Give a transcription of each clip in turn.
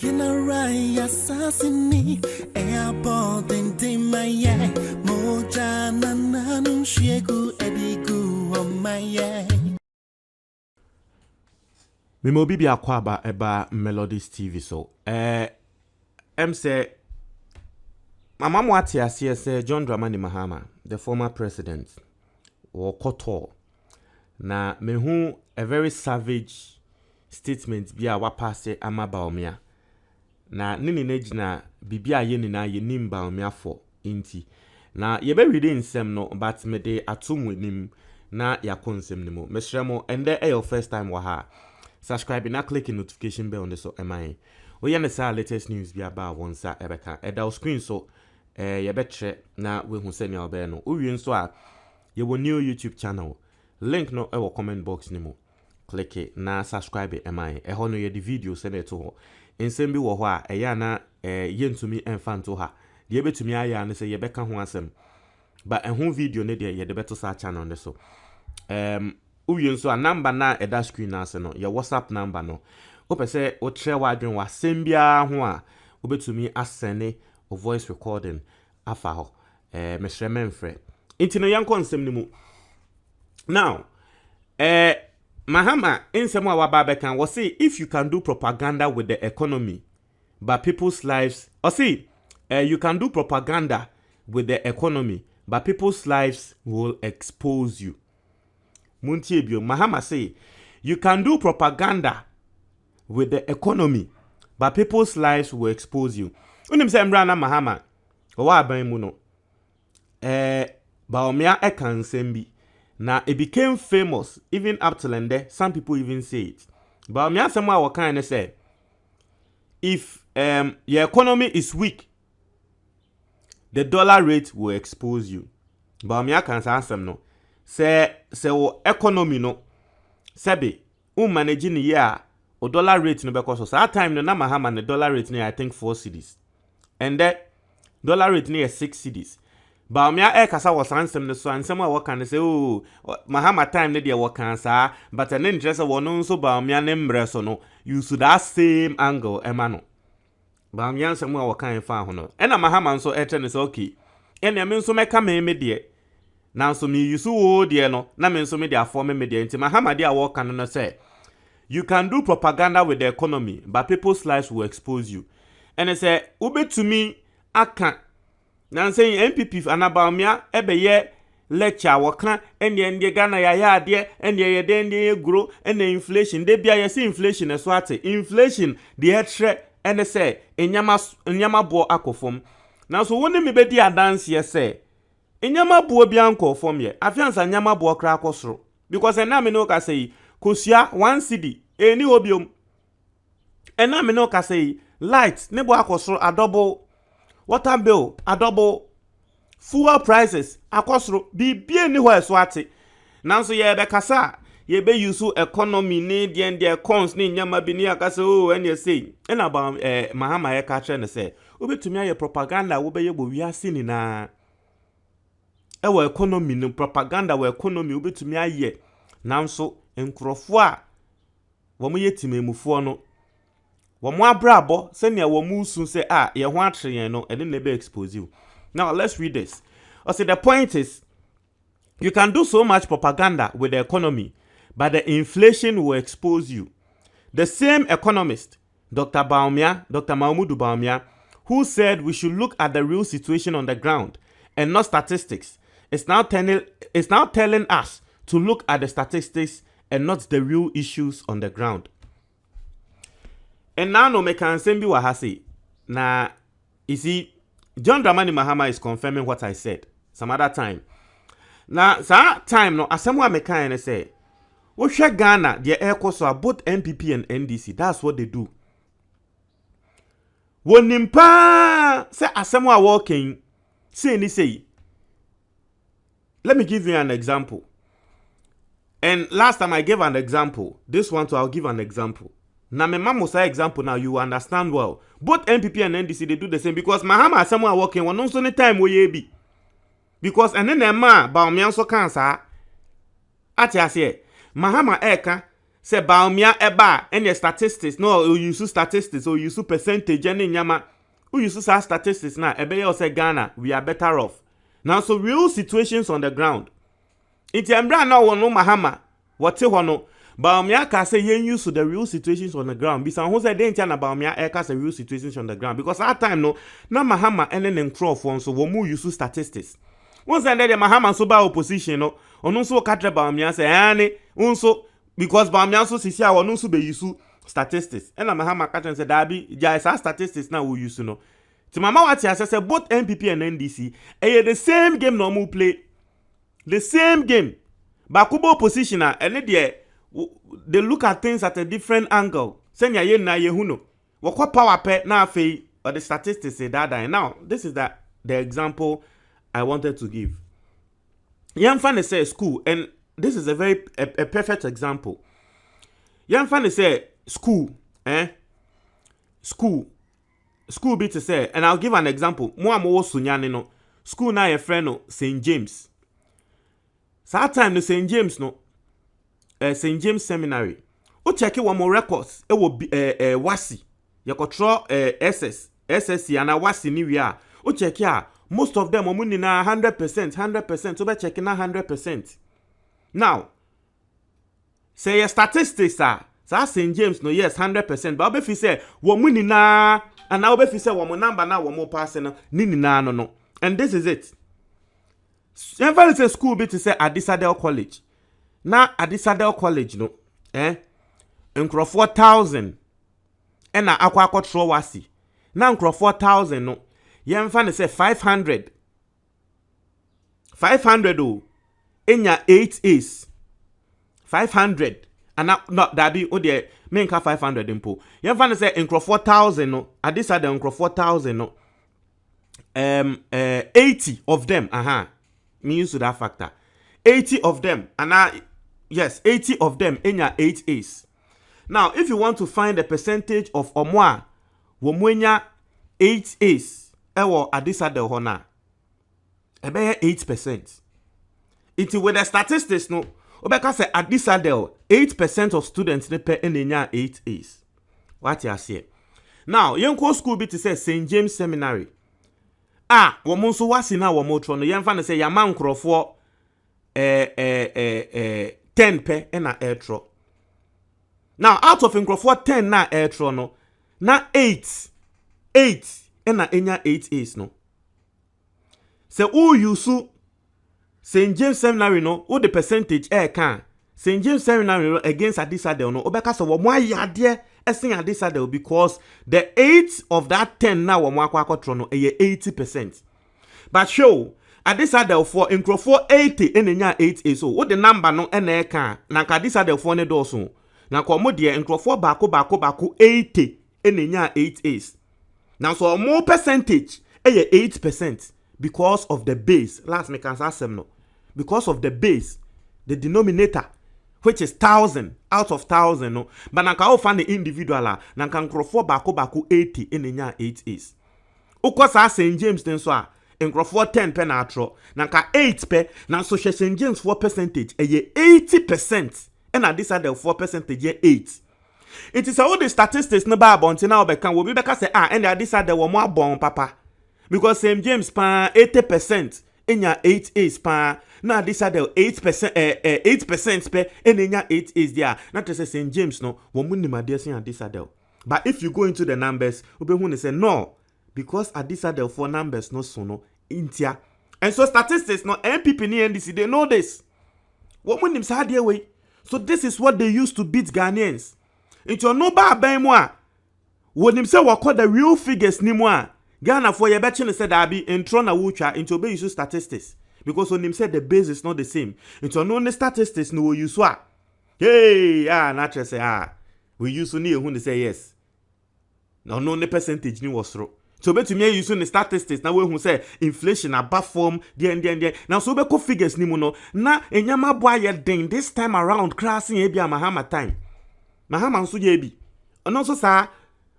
You know right, assassinate. Airport and Timaya. Moja nananu shegu edigu on my Memo bibi akwaba eba Melodies TV so. Say Mama mwati asiyese John Dramani Mahama, the former president, or Kotor. Na mehu a very savage statement biya wapase ama Bawumia. Na nini nejina bibia yeni na yenim Bawumia for inti. Na yebe reading nsem no but me de atum nim na yakonsem nimo. Mesremo ende your first time waha. Subscribe na click the notification bell on the so MI. We yana sa latest news bi aba wonsa ebeka. Eda screen so ye betre na we hu senya obe no. Uwi nso a ye wo new YouTube channel. Link no e wo comment box ni mo. Click it na subscribe MI. E ho no ye di video se na to ho. Nsem bi wo ho a e ya na ye ntumi enfan to ha. De betumi aya na se ye beka ho asem. Ba e ho video ne de ye de beto sa channel ne so. Uwi nso a number na eda screen na se no. Ye WhatsApp number no. Opese o tre wadwen wa sembia ho a obetumi asene o voice recording afa ho mesrememfre intino yankon nsem ni mu now Mahama nsem a waba bekan we say if you can do propaganda with the economy but people's lives or see you can do propaganda with the economy but people's lives will expose you. Muntie bio Mahama say you can do propaganda with the economy, but people's lives will expose you. Unim se mrana Mahama, wa aban mu no. Bawumia ekan sembi. Na it became famous even up till ende. Some people even say it. Bawumia semwa wakan say, if your economy is weak, the dollar rate will expose you. Bawumia kan sa ansem no. Se wo economy no. Sebe, manage ni ya. O dollar rate no because so that time no na Mahama the dollar rate no I think 4 cedis. And that dollar rate no 6 cedis. Bawumia kasa was ansem no so ansem a work and say oh Mahama time no dey work ansa but an interest wono so Bawumia ne mbre so no use that same angle emano. Bawumia ansem a work an fa ho no. E na Mahama so no say okay. E na me so meka me de. Na so me use wo de no na me so me de afọ me de nti Mahama de a work an no say you can do propaganda with the economy, but people's lives will expose you. And I say, ube to me, aka. Now saying MPP and Bawumia, ebe ye lecture wakna, and ye Ghana ya dear, and ye den ye grow, and the inflation. They be a see inflation as what inflation, the head and they say, in yama bo akofom. Now so when me be dia dance ye say, in yama bo bianco form ye, afiansa yama bo krakosro. Because I na me no ka say, Kosia 1 cedi eni obiom ena me no ka say light nebo akosoro adobo water bill adobo fuel prices akosoro bibie ni ho eso ate nanso ye be kasa ye be use economy ni de cons ni nyama bi ni akasa oh ene say ena ba Mahama ye ka kire ne say obetumi aye propaganda wo be ye bo wiase ni na ewo economy ni propaganda wo economy obetumi aye nanso enkrofo a womo yetimemufo no womo abrabo se ne womo usu se ye ho atryen no ene na be expose you. Now let's read this. Also the point is you can do so much propaganda with the economy but the inflation will expose you. The same economist Dr Mahmudu Bawumia who said we should look at the real situation on the ground and not statistics is now telling us to look at the statistics and not the real issues on the ground. And now no make an sembi wahasi. Na you see, John Dramani Mahama is confirming what I said some other time. Now that time no asemwa meka and say, we share Ghana the air course both MPP and NDC. That's what they do. Wonimpa say asemwa walking say ni say. Let me give you an example. And last time I gave an example. This one too, I'll give an example. Now, my mom will say example now, you understand well. Both MPP and NDC, they do the same. Because Mahama, someone working, one also any time where you be. Because, and then Bawumia so cancer. Ati say, Mahama eka, say Bawumia eba any statistics no you use statistics or use percentage any nyama who use statistics na ebe you say Ghana we are better off. Now so real situations on the ground. Iti embra na wono Mahama wote hono Bawumia ka say yen use the real situations on the ground. Bisa who say dey na Bawumia e ka say real situations on the ground because at time no na Mahama ene nkrofo so wo mu use statistics. Once and then Mahama so ba opposition no onu so ka tre Bawumia say ani unso because Bawumia so sisi a wonu so be use statistics. And Mahama ka say dabi ja statistics na we use no. Ti mama wati say both NPP and NDC the same game no mu play. The same game. Bakubo opposition and they look at things at a different angle. Senya ye na ye huno. Wako power pe na afei or the statistics say that. Now, this is the example I wanted to give. Yamfane say school, and this is a perfect example. Yamfane say school, School be to say, and I'll give an example. Mo sunyane no. School na ye friend no St. James. That time no St. James no. St. James Seminary. O check one more records. It will be wasi. You control SSC and a wasi ni we are. O check ya. Most of them omuni na 100%. So be checking na 100%. Now, say your statistics are. So St. James no yes 100%. But if you say omuni na and now if you say one more number now one more person nini na no. And this is it. Everybody say school be to say Adisadel College. Now Adisadel College no, Nkro 4,000. And na akwa control wasi. Now Nkro 4,000 no. Yemfa say 500. 500 oh. Enya 8 is 500. And now no that be o de menka 500 impo. Yemfa say Nkro 4,000 no. Adisadel Nkro 4,000 no. 80 of them, me use that factor. 80 of them, and yes, 80 of them in your 8 A's. Now, if you want to find the percentage of omwa, womwenya 8 A's, ewo adisa de hona, ebe 8%. It's with the statistics, no, obeka say adisa de 8% of students ne pe enya 8 A's. What you say? Now, yenko school be to say St. James Seminary. Womo so wasi na womo tro no yemfa ne say yama nkrofo 10 pe na airtro. Now out of nkrofo 10 na airtro no na 8 na enya 8 is no. Say who use St. James Seminary no what the percentage can St. James Seminary no against Adisadel no obeka say womo ayade Essing Adisadel because the 8 of that 10 now womo akwa trono 80%. But show Adisadel for Nkrofo 80 enenya 8 is so what the number no ene kan na Adisadel for ne do so na komo de Nkrofo bako 80 enenya 8 is. Now so more percentage 8% because of the base. Last me can say no. Because of the base, the denominator which is 1,000 out of 1,000 no. But nanka o find the individual nanka Nkrofo bako 80 enenya 8 is. Ukosa St. James den so a Nkrofo 10 pe na atro nanka 8 pe na so St. James 4% 80% and Adisadel 4% 8. It is all the statistics no ba abonti na obeka wo bi beka say and Adisadel wo mo abon papa because St. James pa 80% enya 8 is pa na Adisadel 8% 8% pe enya 8 is there. Not to say St. James no wo mu nimade sin Adisadel. But if you go into the numbers, obehu ne say no because Adisadel for numbers no so no intia. And so statistics no NPP ni NDC they know this. Wo mu nim sa de way. So this is what they used to beat Ghanaians. Into no ba ban mu a wo nim say wo call the real figures ni mu a Ghana for ye betche ne say that be intro na wucha into be use statistics because on him said the base is not the same. Into no the statistics no use wa. Hey, na tre say we use ni ehun they say yes. No the percentage ni was through. So bet me use the statistics na we who say inflation above form there. Now so be ko figures ni mu no na enyama boy ye den this time around crashing e bia Mahama time. Mahama nso ye bi. Ono so sa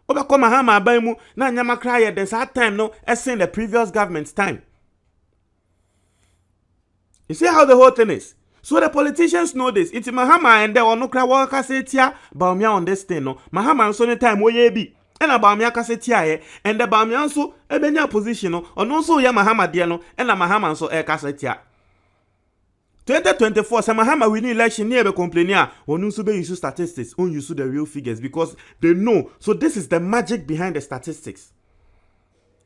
obeko Mahama aban mu na nyama cry ye den that time no as in the previous government's time. You see how the whole thing is. So the politicians know this. It's Mahama and they will no cry waka say tia Bawumia on this thing no. Mahama so time we be. And a Bawumia ka say tia and the Bawumia so ebenya position no. Or no so ya Mahama dia no and a Mahama so ka say tia. 2024 say Mahama win election near be complaining wonu so be use statistics, on use the real figures because they know. So this is the magic behind the statistics.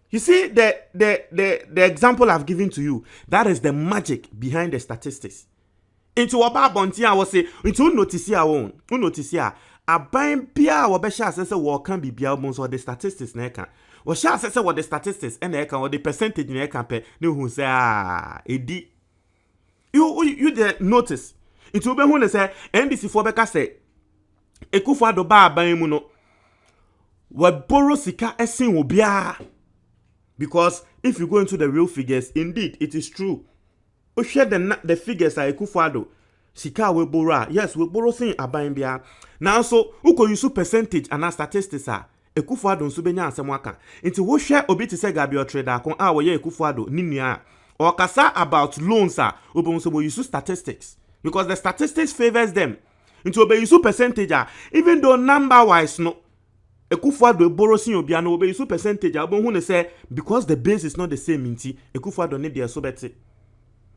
You see the example I've given to you, that is the magic behind the statistics. Into about bonti I was say into notice here won notice here aban bia wo be sha say wo can be bia mo so the statistics na kan wo sha say what the statistics and e kan what the percentage na kan pe ne hu say edi you the notice into be hu say NDC for be ka say Ekufuado ba aban mu no we borrow sika esin wo bia, because if you go into the real figures, indeed it is true. We share the figures are Ekufuado sika we borrow. Yes, we borrow sin aban bia. Now so uko use percentage and statistics are Ekufuado nso benya asem aka. Nti wo share obi te se Gabriel trader kon we ye Ekufuado ni nua. Or kasa about loans are obo nso bo use statistics because the statistics favors them. Nti obe use percentage even though number wise no Ekufuado borrow sin obi na obe use percentage abo hu ne say because the base is not the same nti Ekufuado need there so better.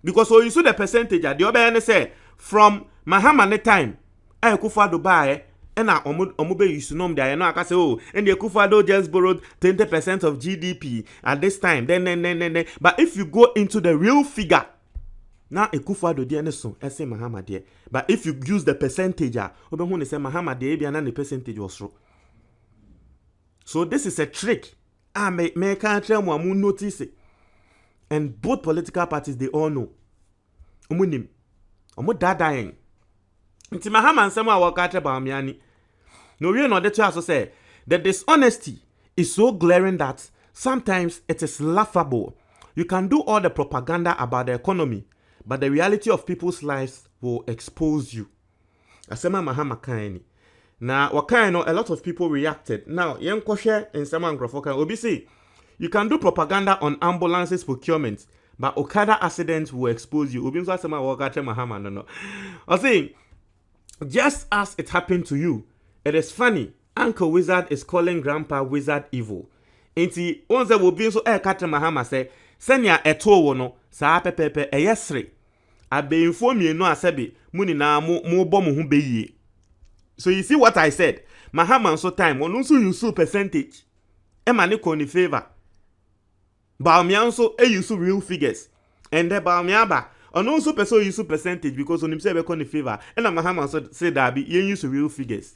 Because so you see the percentage the other say from Mahama ne time Ekufuado buy and na omo be use nom there no aka say oh and the Ekufuado just borrowed 20% of GDP at this time then but if you go into the real figure now Ekufuado there so say Mahama there, but if you use the percentage obe hu ne say Mahama there bia na the percentage was wrong. So this is a trick me can tell mo notice it. And both political parties, they all know. Umunim. Omo dadayen. Nti Mahama nsema waka Dr Bawumia ni. No we no dey also say the dishonesty is so glaring that sometimes it is laughable. You can do all the propaganda about the economy, but the reality of people's lives will expose you. Asema Mahama kaini. Na wakai no a lot of people reacted. Now, yen kwhwe nsema nkrofo kan obi say you can do propaganda on ambulances procurement, but Okada accidents will expose you. Obi nso asema waka Mahama no. I say, just as it happened to you, it is funny. Uncle Wizard is calling Grandpa Wizard evil. Enti once obi nso katra Mahama say, senya eto wo no, saa pepepe eyesre. Abe info mienu asebi, muni na mo bom ho beyie. So you see what I said? Mahama nso time, ono nso use percentage. Ema ne ko ni favor. Bawumia also use real figures. And the Bawumia ba on also person use percentage because on himself be in favor. And Mahama also say that be use real figures.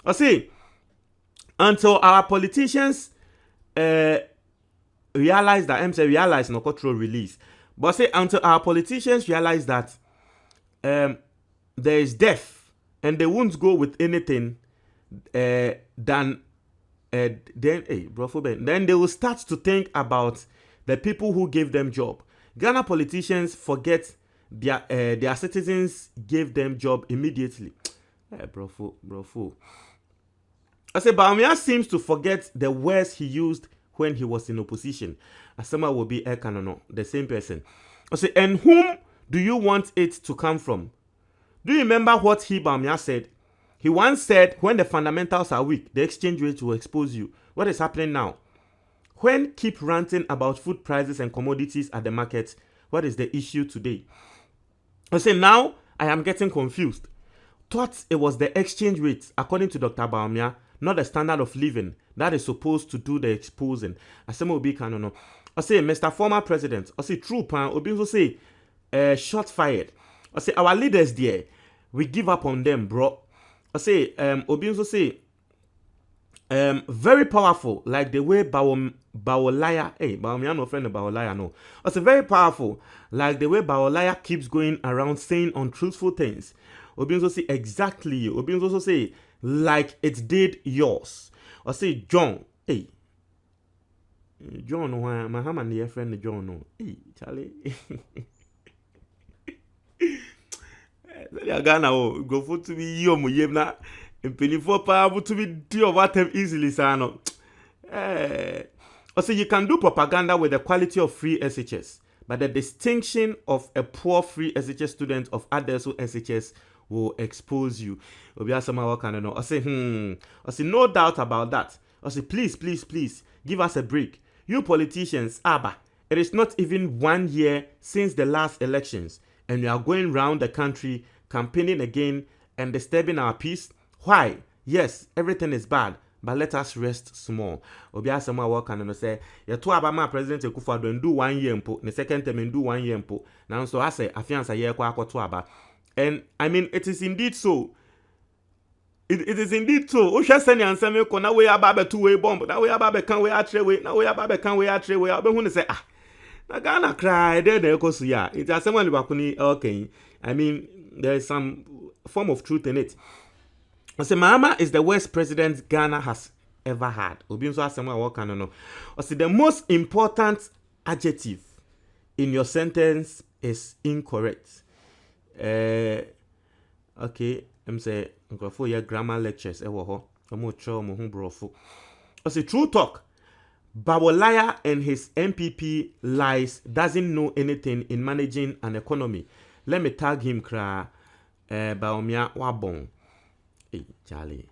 I say until our politicians realize that realize no control release. But say until our politicians realize that there is death and they won't go with anything than then they will start to think about the people who gave them job. Ghana politicians forget their citizens gave them job immediately. Brofo. I say Bawumia seems to forget the words he used when he was in opposition. Asema will be Ekanono, the same person. I say, and whom do you want it to come from? Do you remember what Bawumia said? He once said, when the fundamentals are weak, the exchange rate will expose you. What is happening now? When keep ranting about food prices and commodities at the market, what is the issue today? I say, now I am getting confused. Thought it was the exchange rate, according to Dr. Bawumia, not the standard of living that is supposed to do the exposing. I say, Obi Kanono. I say, Mr. Former President. I say, true pan. Obi also say, shot fired. I say, our leaders there, we give up on them, bro. I say, Obi also say, very powerful, like the way Bawolaya, Bawumia no friend of Bawolaya, no. I say, very powerful, like the way Bawolaya keeps going around saying untruthful things. Obi also say, exactly. Obi also say, like it did yours. I say, John, John, Mahama and your friend John, no. Charlie. Ghana go for to be you muyemna impelifo power to be do over them easily sano. Also you can do propaganda with the quality of free SHS, but the distinction of a poor free SHS student of others who SHS will expose you. Obi asama waka no. I say no doubt about that. I say please give us a break. You politicians, it is not even 1 year since the last elections, and we are going round the country campaigning again and disturbing our peace. Why? Yes, everything is bad, but let us rest small. Obi asama waka no say ye to abama President Akufo-Addo do 1 year mpo, the second term do 1 year mpo. Now so I say afiansa ye kwa akoto aba. And I mean, it is indeed so. It is indeed so. Osha send answer ko na we ababe two way bomb. Na we ababe kan we atre we. Na we ababe kan we atre we. Obe hu ne say na Ghana cry there ekosu ya. It has someone libakuni okay. I mean, there is some form of truth in it. I say Mahama is the worst president Ghana has ever had. Obi nso asema wo kan no. I say the most important adjective in your sentence is incorrect. Okay, I'm say for your grammar lectures ho brofo. I say true talk. Bawumia and his MPP lies doesn't know anything in managing an economy. Let me tag him kra Bawumia wabon. Hey Charlie.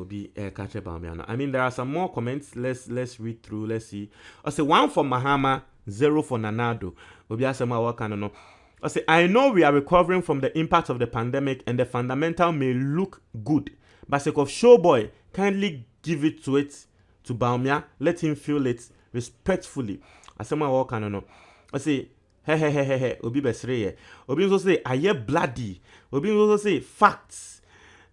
Be catch Bawumia. I mean there are some more comments. Let's read through. Let's see. I say 1 for Mahama, 0 for Nanado. Obi asema waka no. I say, I know we are recovering from the impact of the pandemic and the fundamental may look good, but sake of showboy, kindly give it to Bawumia, let him feel it respectfully. I say, my work no. I say, hey, Obi besreye. Obi also say, I hear bloody. Obi also say, facts.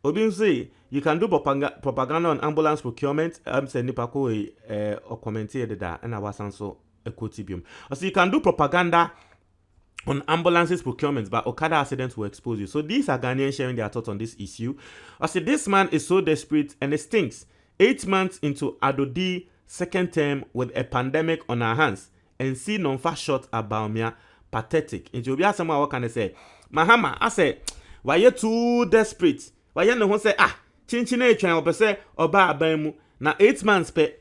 Obi also say, you can do propaganda on ambulance procurement. I'm saying nipako or commented that, and I was also a quotibium. I say, you can do propaganda on ambulances procurement, but Okada accidents will expose you. So these are Ghanaians sharing their thoughts on this issue. I said this man is so desperate and it stinks. 8 months into Adodi second term with a pandemic on our hands and see non-fast shot at Bawumia pathetic. And you'll be asking what can I say? Mahama, I say, why you too desperate? Why you no say chinchine trying or say oba abaimu na 8 months pe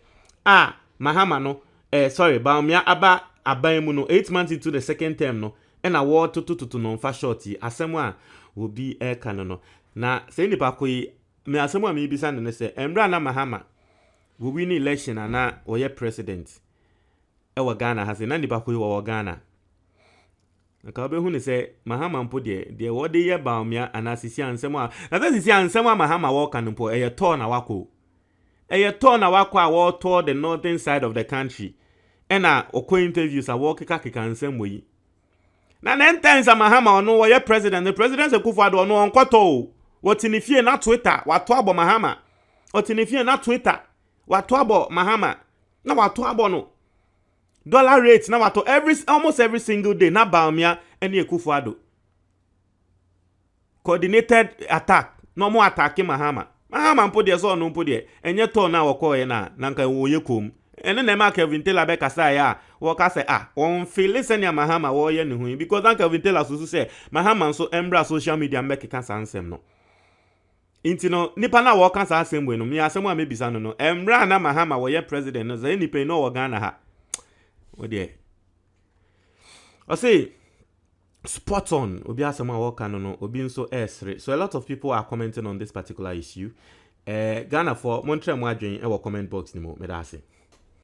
Mahama no Bawumia aba abaimu no 8 months into the second term no. And a war to non-fast shorty. Asemwa will be air canon. Na say ni pakoi me asemwa me bisa no say Embra na Mahama will win election and na oye president. Ewa Ghana has na ni pakoi wa Ghana. Na ka be hu ni say Mahama mpo de wo de ye Bawumia anasisi ansemwa. Na sisi ansemwa Mahama wo kan mpo eye to na wako. Eye to na wako a wo to the northern side of the country. Ena okwo interviews a wo keka ansemwa yi. Na 9 times Mahama ono wo ye president, the president Akufo-Addo ono onkoto wotinifie na Twitter wato abo Mahama wotinifie na Twitter wato abo Mahama na wato abo no dollar rate na wato almost every single day na Bawumia ene Akufo-Addo coordinated attack no more attacking Mahama mpo de so no mpo de enye to na woko ye na nka wo ye kom ene na ma Kevin Taylor be kasa ya wo ka say on feel listen ya Mahama wo ye ne hu because dan Kevin Taylor so say Mahama so embra social media make kasa ansem no intino nipa na wo kasa ansem we no me asem a mebisa no embra na Mahama wo ye president no say nipa no wo Ghana ha wo de I say spot on obi asem a wo kan no obi nso esre. So a lot of people are commenting on this particular issue. Ghana for Montreal mo adwen e wo comment box ni mo me da say